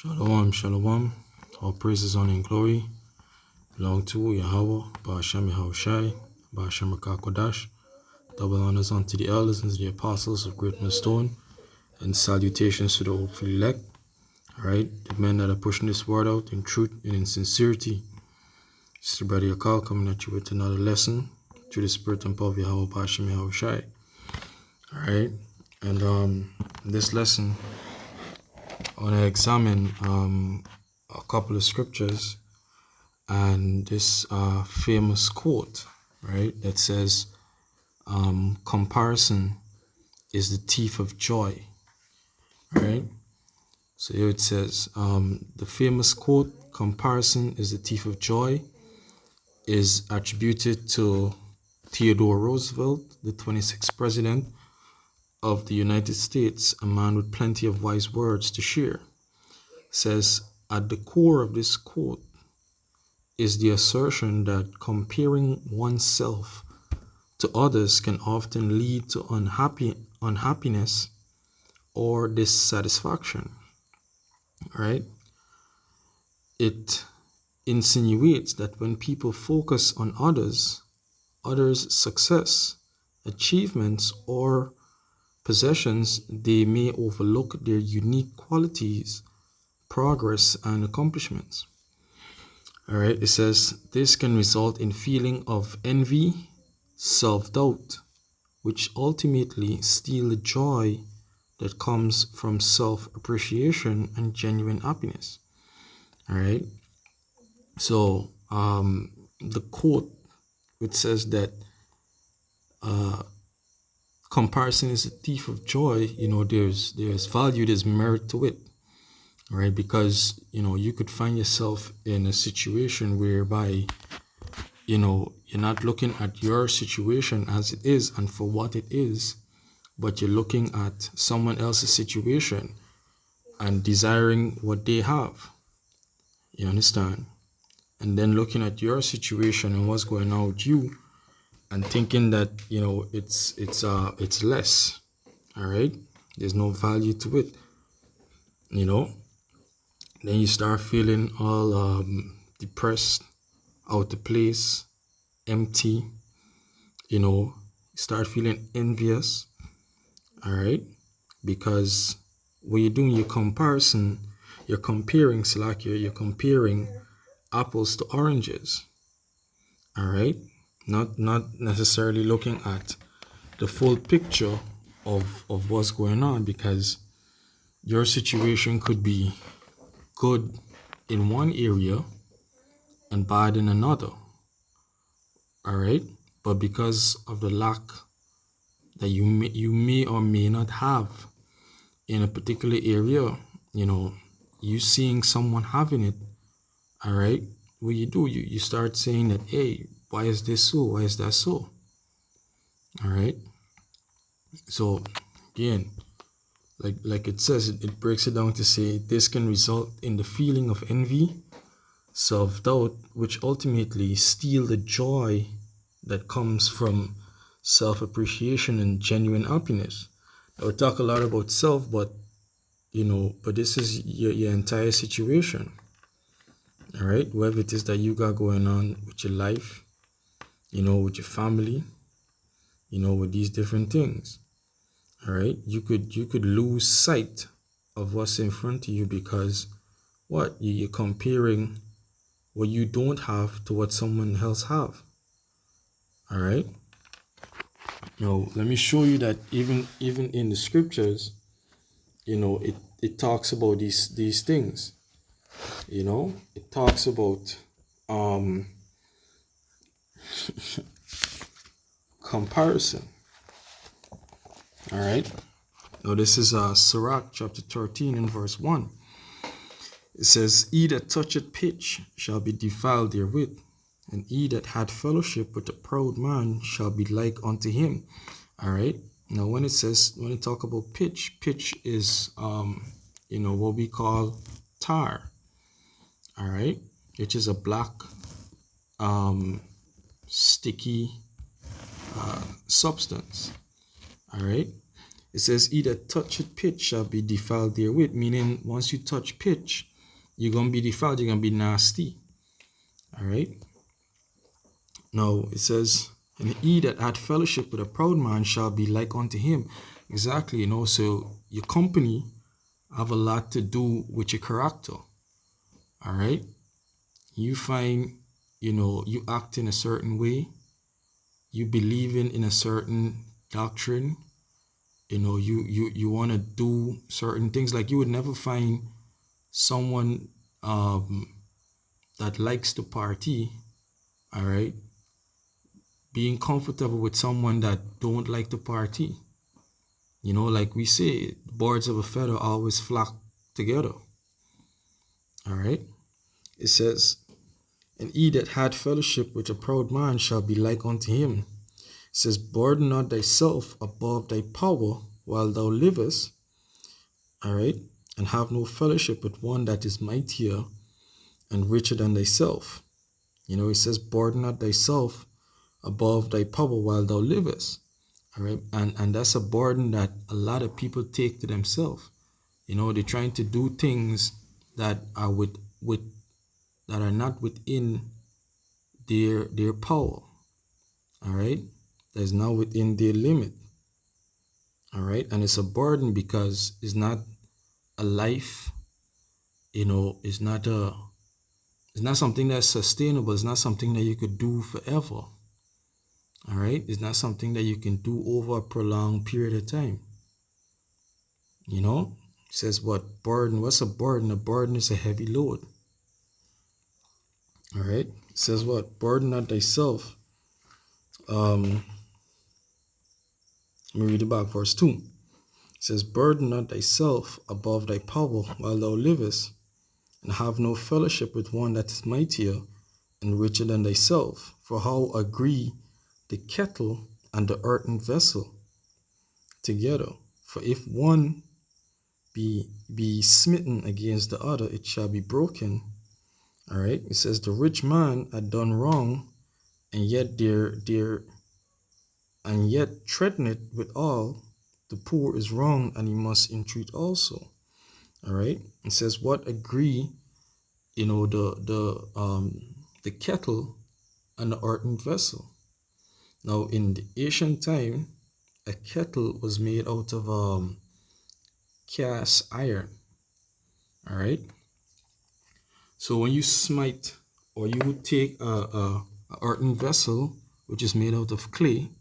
Shalom, shalom. All praises, honor, and glory belong to Yahweh, Ba'ashem Yahushai, Ba'ashem Kodash. Double honors unto the elders and to the apostles of Great Millstone, and salutations to the hopeful elect. Alright, the men that are pushing this word out in truth and in sincerity. It's the brother Yakal coming at you with another lesson through the spirit and power of Yahweh, Ba'ashem Yahushai. Alright, and this lesson, I want to examine a couple of scriptures and this famous quote, right, that says, comparison is the thief of joy, right? So here it says, the famous quote, comparison is the thief of joy, is attributed to Theodore Roosevelt, the 26th president of the United States, a man with plenty of wise words to share. It says, at the core of this quote is the assertion that comparing oneself to others can often lead to unhappiness or dissatisfaction. Right? It insinuates that when people focus on others' success, achievements, or possessions, they may overlook their unique qualities, progress, and accomplishments. All right, it says this can result in feeling of envy, self-doubt, which ultimately steal the joy that comes from self-appreciation and genuine happiness. All right, so the quote, which says that comparison is a thief of joy, there's value, there's merit to it, right? Because, you could find yourself in a situation whereby, you're not looking at your situation as it is and for what it is, but you're looking at someone else's situation and desiring what they have. You understand? And then looking at your situation and what's going on with you, and thinking that it's less. All right, there's no value to it. Then you start feeling all depressed, out of place, empty. You start feeling envious. All right, because when you're doing your comparison, you're comparing apples to oranges. All right. Not necessarily looking at the full picture of what's going on, because your situation could be good in one area and bad in another. All right, but because of the lack that you may or may not have in a particular area, you seeing someone having it, all right, what you do, you start saying that, hey, why is this so? Why is that so? All right. So again, like it says, it breaks it down to say this can result in the feeling of envy, self-doubt, which ultimately steal the joy that comes from self-appreciation and genuine happiness. Now, we talk a lot about self, but this is your entire situation. All right, whatever it is that you got going on with your life, with your family, with these different things. All right, you could lose sight of what's in front of you because you're comparing what you don't have to what someone else have. All right. Now let me show you that even in the scriptures, it talks about these things. It talks about comparison. All right. Now this is Sirach chapter 13 and verse 1. It says, he that toucheth pitch shall be defiled therewith, and he that had fellowship with a proud man shall be like unto him. All right. Now when it talk about pitch is what we call tar. All right, which is a black sticky substance. All right, it says, he that toucheth pitch shall be defiled therewith, meaning once you touch pitch, you're gonna be defiled, you're gonna be nasty. All right. Now it says, and he that had fellowship with a proud man shall be like unto him. Exactly, so your company have a lot to do with your character. All right. You find, you act in a certain way, you believe in a certain doctrine, you want to do certain things. Like you would never find someone that likes to party, all right, being comfortable with someone that don't like to party. Like we say, birds of a feather always flock together. All right. It says, and he that had fellowship with a proud man shall be like unto him. It says, burden not thyself above thy power while thou livest. All right. And have no fellowship with one that is mightier and richer than thyself. It says, burden not thyself above thy power while thou livest. All right. And that's a burden that a lot of people take to themselves. They're trying to do things that are that are not within their power. All right. That's not within their limit. All right. And it's a burden because it's not a life, it's not something that's sustainable. It's not something that you could do forever. All right. It's not something that you can do over a prolonged period of time. It says what? Burden. What's a burden? A burden is a heavy load. All right. It says what? Burden not thyself. Let me read it back. Verse 2. It says, burden not thyself above thy power while thou livest, and have no fellowship with one that is mightier and richer than thyself. For how agree the kettle and the earthen vessel together? For if one be smitten against the other, it shall be broken. All right. It says the rich man had done wrong, and yet threaten it withal. The poor is wrong, and he must entreat also. All right. It says what agree, the kettle and the earthen vessel. Now in the ancient time, a kettle was made out of cast iron. All right. So when you smite, or you would take a earthen vessel, which is made out of clay,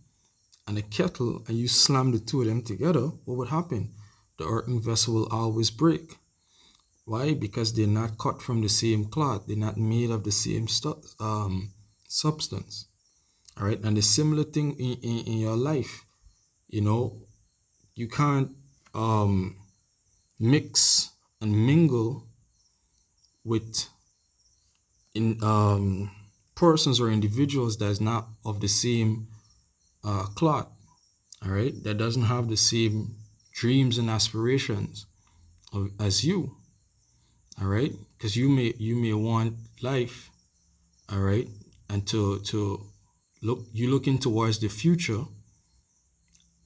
and a kettle, and you slam the two of them together, what would happen? The earthen vessel will always break. Why? Because they're not cut from the same cloth. They're not made of the same substance. All right. And the similar thing in your life, you can't mix and mingle with persons or individuals that is not of the same cloth. All right. That doesn't have the same dreams and aspirations as you. All right. Because you may want life. All right. And to you're looking towards the future,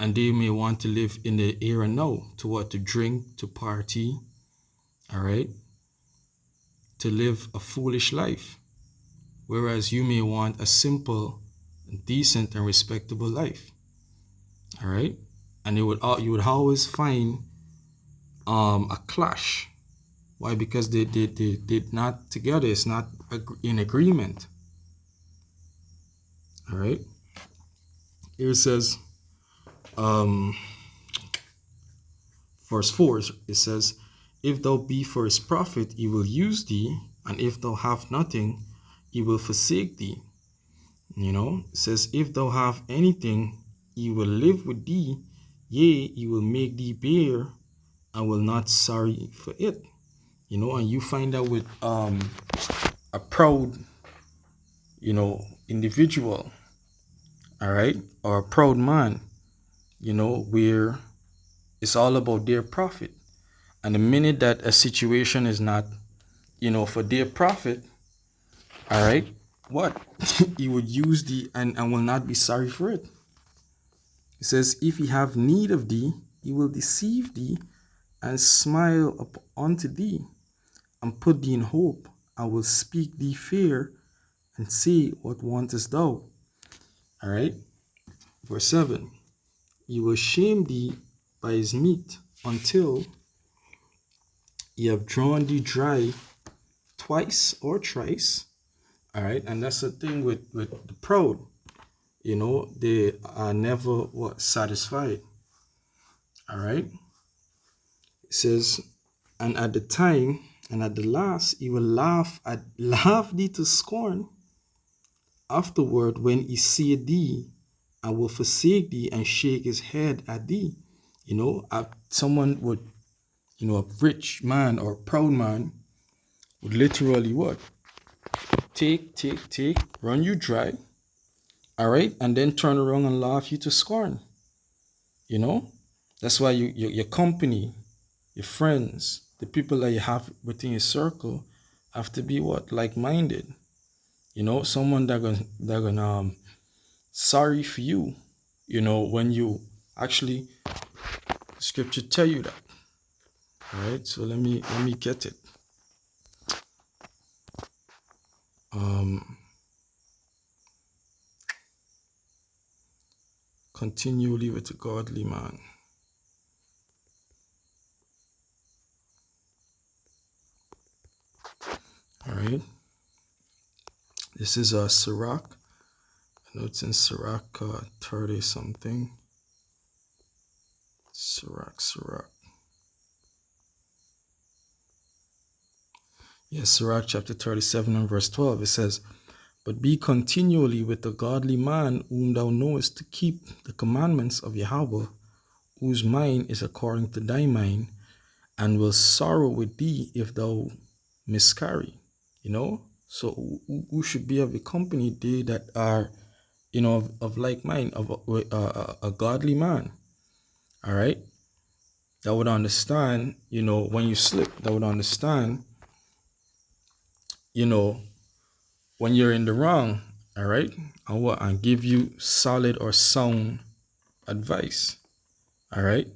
and they may want to live in the here and now, to drink, to party, all right, to live a foolish life, whereas you may want a simple, decent, and respectable life. All right. And you would always find a clash. Why? Because they're not together. It's not in agreement. All right. Here it says, verse 4, it says, if thou be for his profit, he will use thee, and if thou have nothing, he will forsake thee. It says, if thou have anything, he will live with thee, yea, he will make thee bear, and will not sorry for it. And you find that with a proud, individual, all right, or a proud man, where it's all about their profit. And the minute that a situation is not, for their profit, all right, what? He would use thee and will not be sorry for it. It says, if he have need of thee, he will deceive thee and smile up unto thee, and put thee in hope. I will speak thee fair and say what wantest thou. All right. Verse 7. He will shame thee by his meat until he have drawn thee dry twice or thrice. All right. And that's the thing with the proud. They are never satisfied. All right. It says, and at the time and at the last, he will laugh thee to scorn. Afterward, when he see thee, I will forsake thee and shake his head at thee. Someone would, a rich man or proud man would literally what? Take, run you dry. All right. And then turn around and laugh you to scorn. That's why your company, your friends, the people that you have within your circle have to be what? Like-minded. Someone that gonna sorry for you, when you actually, scripture tell you that. All right, so let me get it. Continually with a godly man. All right. This is Sirach. I know it's in Sirach 30 something. Sirach. Yes, Sirach chapter 37 and verse 12. It says, but be continually with the godly man whom thou knowest to keep the commandments of Yahweh, whose mind is according to thy mind, and will sorrow with thee if thou miscarry. So who should be of the company? They that are, of like mind, of a godly man. All right, that would understand, when you slip, that would understand, when you're in the wrong. All right, and give you solid or sound advice. All right,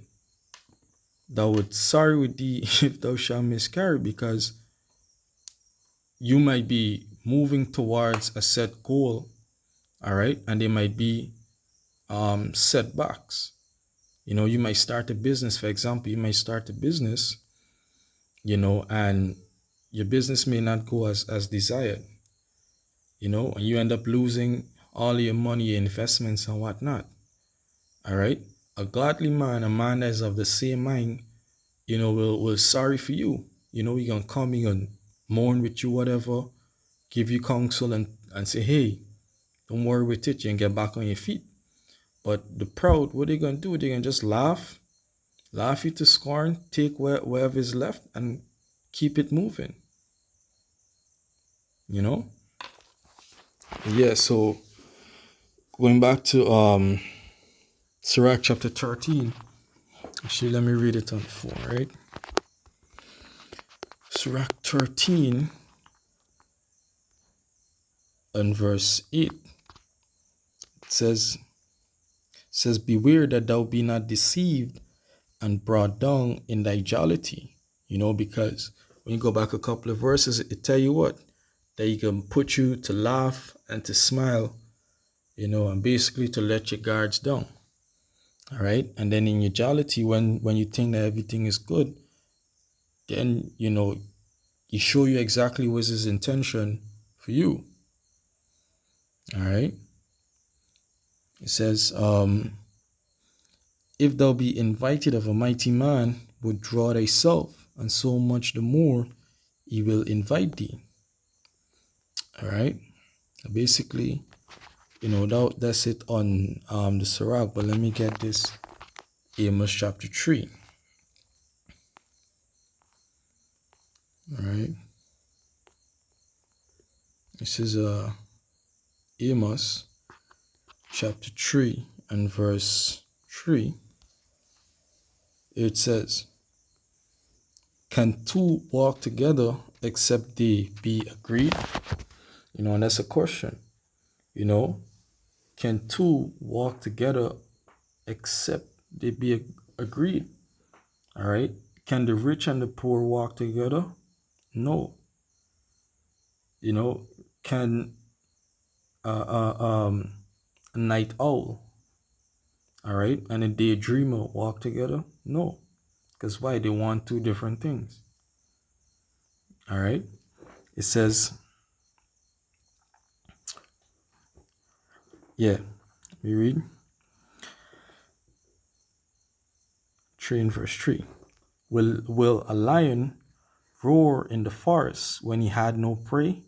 thou would sorry with thee if thou shalt miscarry, because you might be moving towards a set goal. All right, and there might be setbacks. You might start a business. For example, you might start a business, and your business may not go as desired, and you end up losing all your money, your investments and whatnot. All right, a godly man, a man that's of the same mind, will sorry for you. He gonna come, he gonna mourn with you, whatever, give you counsel and say, hey, don't worry with it, you can get back on your feet. But the proud, what they gonna do? They gonna just laugh you to scorn, take wherever is left and keep it moving. Yeah, so going back to Sirach chapter 13. Actually, let me read it on the phone, right? Sirach 13 and verse 8. It says, beware that thou be not deceived and brought down in thy jollity. Because when you go back a couple of verses, it tell you what? That he can put you to laugh and to smile, and basically to let your guards down. All right. And then in your jollity, when you think that everything is good, then, he show you exactly what's his intention for you. All right. It says, if thou be invited of a mighty man, withdraw thyself, and so much the more he will invite thee. All right. Basically, that's it on the Sirach. But let me get this Amos chapter 3. All right. This is Amos chapter 3 and verse 3. It says, can two walk together except they be agreed? And that's a question. Can two walk together except they be agreed? All right. Can the rich and the poor walk together? No. Can a night owl, all right, and a daydreamer walk together? No. Because why? They want two different things. All right. It says, yeah, we read 3 and verse 3. Will a lion roar in the forest when he had no prey?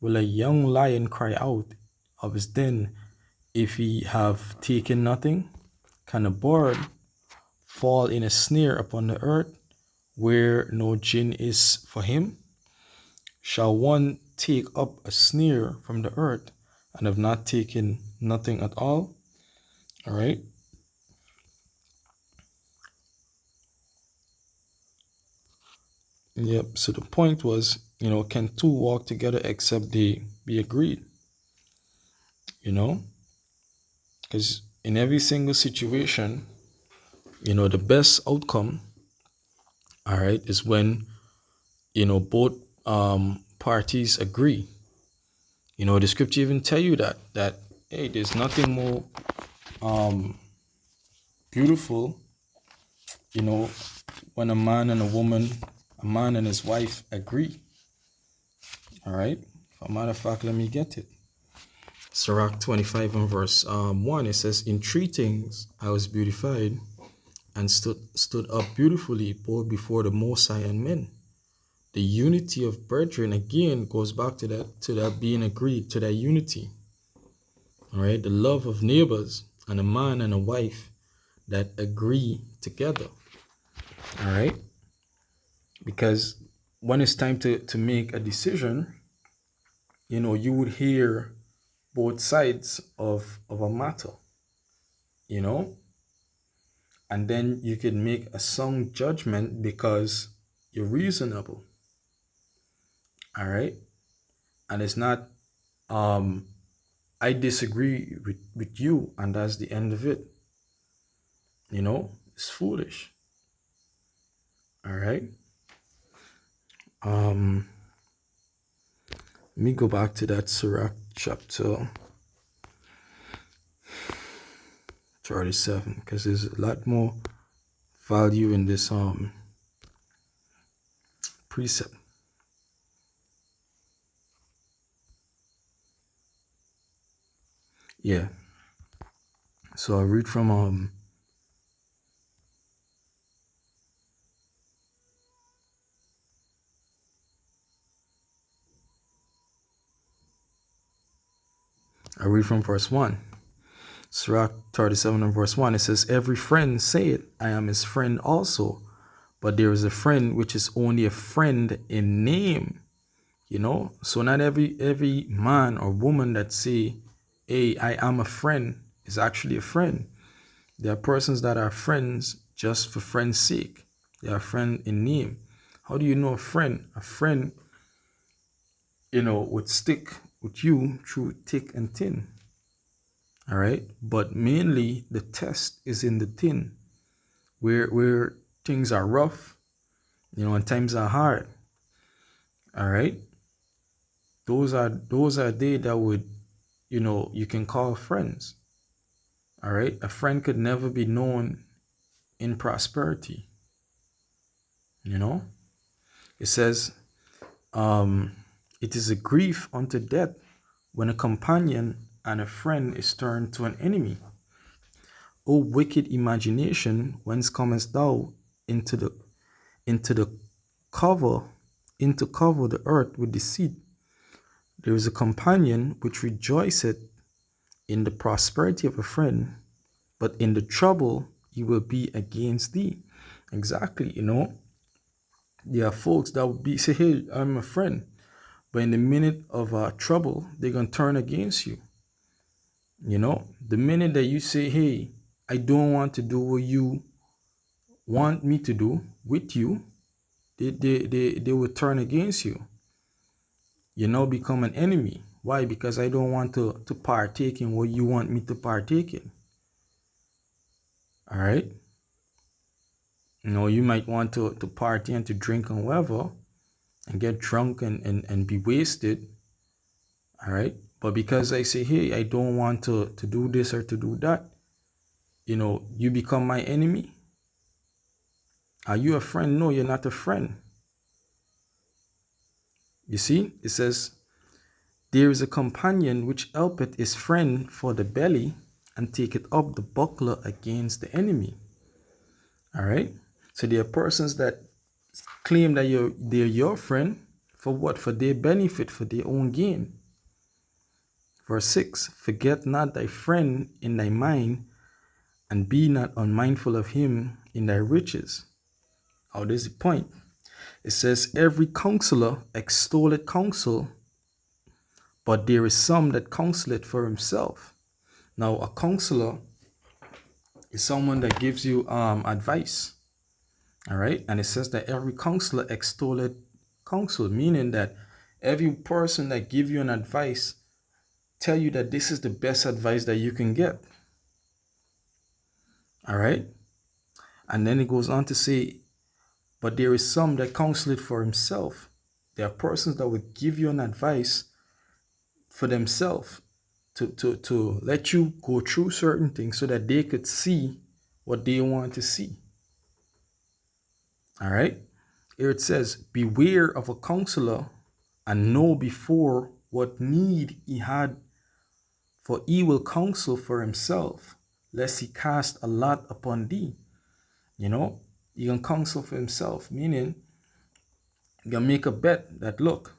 Will a young lion cry out of his den if he have taken nothing? Can a bird fall in a snare upon the earth where no gin is for him? Shall one take up a snare from the earth and have not taken nothing at all? All right. Yep. So the point was, can two walk together except they be agreed? Because in every single situation, the best outcome, all right, is when, both parties agree. The scripture even tell you that hey, there's nothing more beautiful, when a man and a woman, a man and his wife agree. All right. For a matter of fact, let me get it. Sirach 25 and verse 1, it says, in three things I was beautified and stood up beautifully both before the Most High and men. The unity of brethren again goes back to that being agreed, to that unity. All right, the love of neighbors and a man and a wife that agree together. All right, because when it's time to make a decision, you would hear both sides of a matter, and then you can make a sound judgment because you're reasonable. All right, and it's not I disagree with you and that's the end of it. It's foolish. All right. Let me go back to that Sirach chapter 37 because there's a lot more value in this precept. Yeah. So I read from verse 1. Sirach 37 and verse 1. It says, every friend saith, I am his friend also, but there is a friend which is only a friend in name. So not every man or woman that say, hey, I am a friend is actually a friend. There are persons that are friends just for friend's sake. They are a friend in name. How do you know a friend? A friend, would stick with you through thick and thin. All right. But mainly the test is in the thin, where things are rough, and times are hard. All right. Those are they that would, you can call friends. All right. A friend could never be known in prosperity. It says, it is a grief unto death when a companion and a friend is turned to an enemy. O wicked imagination, whence comest thou into the cover the earth with deceit? There is a companion which rejoiceth in the prosperity of a friend, but in the trouble he will be against thee. Exactly, there are folks that would say, hey, I'm a friend, but in the minute of trouble, they're going to turn against you. The minute that you say, hey, I don't want to do what you want me to do with you, they will turn against you. Become an enemy. Why? Because I don't want to partake in what you want me to partake in. All right. You might want to party and to drink and whatever, and get drunk and be wasted. All right. But because I say, hey, I don't want to do this or to do that, you become my enemy. Are you a friend? No, you're not a friend. You see, it says, there is a companion which helpeth his friend for the belly and taketh up the buckler against the enemy. All right. So there are persons that claim that they're your friend for what? For their benefit, for their own gain. Verse 6, forget not thy friend in thy mind, and be not unmindful of him in thy riches. How does it point? It says, every counselor extolleth counsel, but there is some that counseleth for himself. Now, a counselor is someone that gives you advice. All right. And it says that every counselor extolleth counsel, meaning that every person that give you an advice tell you that this is the best advice that you can get. All right. And then it goes on to say, but there is some that counsel it for himself. There are persons that will give you an advice for themselves to let you go through certain things so that they could see what they want to see. All right. Here it says, beware of a counselor and know before what need he had, for he will counsel for himself, lest he cast a lot upon thee. He can counsel for himself, meaning you can make a bet that, look,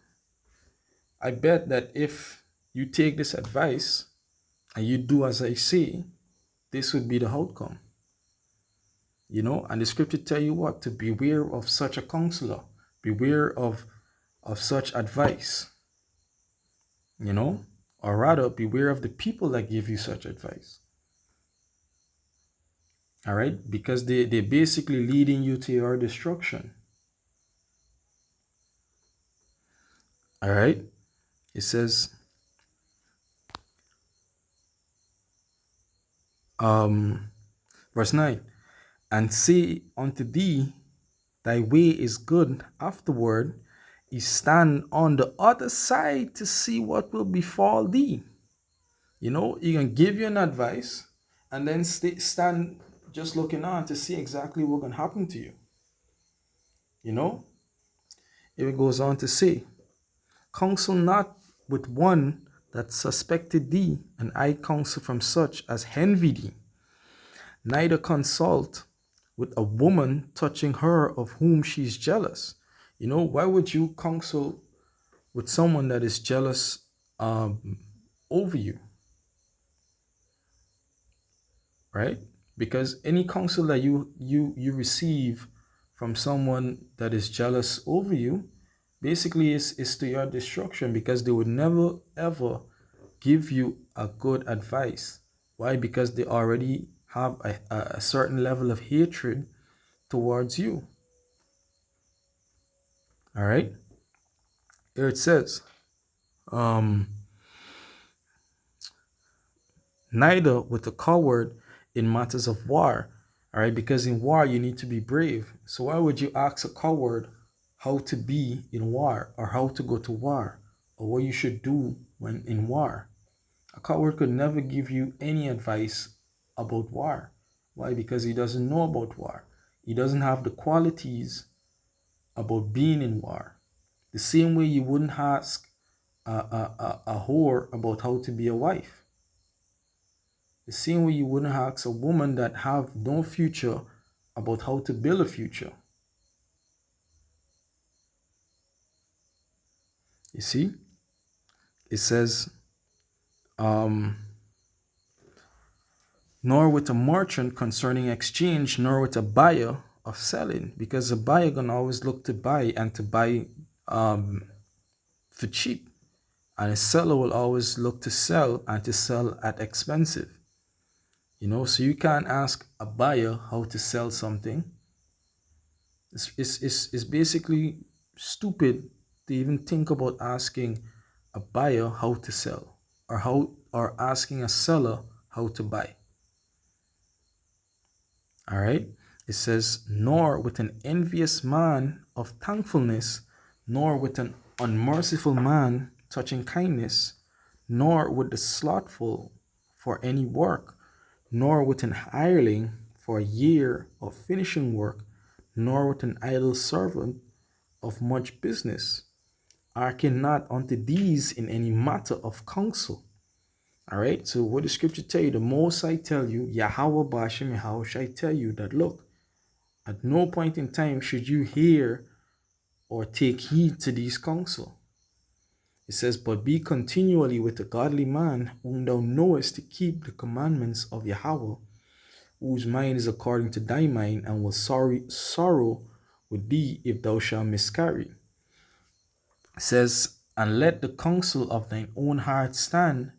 I bet that if you take this advice and you do as I say, this would be the outcome. And the scripture tell you what? To beware of such a counselor, beware of such advice, or rather beware of the people that give you such advice. All right, because they're basically leading you to your destruction. All right, it says, verse 9, and say unto thee, thy way is good. Afterward, he stand on the other side to see what will befall thee. He can give you an advice and then stand just looking on to see exactly what can happen to you. It goes on to say, counsel not with one that suspected thee, and I counsel from such as envy thee. Neither consult with a woman touching her of whom she is jealous. Why would you counsel with someone that is jealous over you? Right? Because any counsel that you receive from someone that is jealous over you basically is to your destruction, because they would never ever give you a good advice. Why? Because they already have a certain level of hatred towards you. All right. Here it says, neither with a coward in matters of war. All right, because in war you need to be brave. So why would you ask a coward how to be in war, or how to go to war, or what you should do when in war? A coward could never give you any advice about war. Why? Because he doesn't know about war. He doesn't have the qualities about being in war. The same way you wouldn't ask a whore about how to be a wife. The same way you wouldn't ask a woman that have no future about how to build a future. You see? It says, nor with a merchant concerning exchange, nor with a buyer of selling, because a buyer can always look to buy and to buy for cheap, and a seller will always look to sell and to sell at expensive. So you can't ask a buyer how to sell something. It's basically stupid to even think about asking a buyer how to sell, or asking a seller how to buy. All right. It says, nor with an envious man of thankfulness, nor with an unmerciful man touching kindness, nor with the slothful for any work, nor with an hireling for a year of finishing work, nor with an idle servant of much business. Hearken not unto these in any matter of counsel. All right, so what the scripture tell you, the most I tell you, Yahweh Bashem Yahweh shall tell you that look, at no point in time should you hear or take heed to these counsel. It says, but be continually with a godly man whom thou knowest to keep the commandments of Yahweh, whose mind is according to thy mind, and will sorrow with thee if thou shalt miscarry. It says, and let the counsel of thine own heart stand,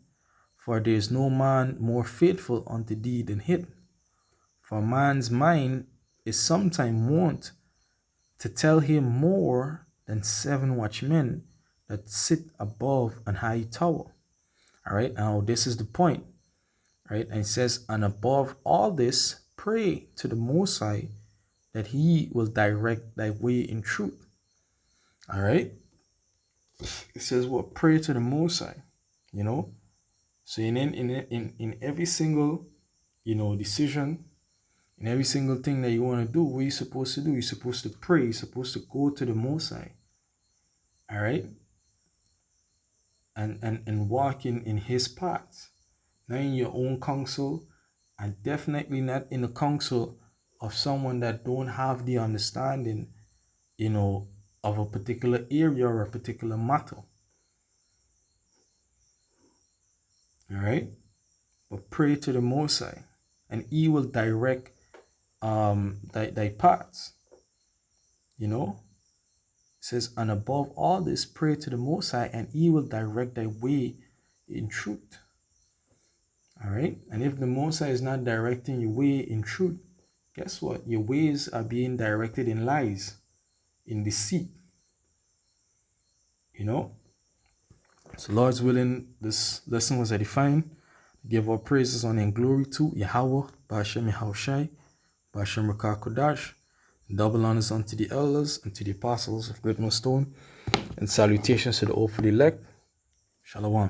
for there is no man more faithful unto thee than it. For man's mind is sometime wont to tell him more than 7 watchmen that sit above an high tower. All right, now this is the point, right? And it says, and above all this, pray to the Most High that he will direct thy way in truth. All right, it says, well, pray to the Most High, you know. So in every single, decision, in every single thing that you want to do, what are you supposed to do? You're supposed to pray. You're supposed to go to the Most High. All right, and walk in His paths, not in your own counsel, and definitely not in the counsel of someone that don't have the understanding, of a particular area or a particular matter. All right, but pray to the Most High, and He will direct thy paths. It says, and above all this, pray to the Most High, and He will direct thy way in truth. All right, and if the Most High is not directing your way in truth, guess what? Your ways are being directed in lies, in deceit. So Lord's willing, this lesson was edifying. Give our praises, honor, and glory to Yahweh, Ba'ashem Yahushai, Ba'ashem Rakah Kodash. Double honors unto the elders and to the apostles of Great Stone, and salutations to the hopefully elect. Shalom.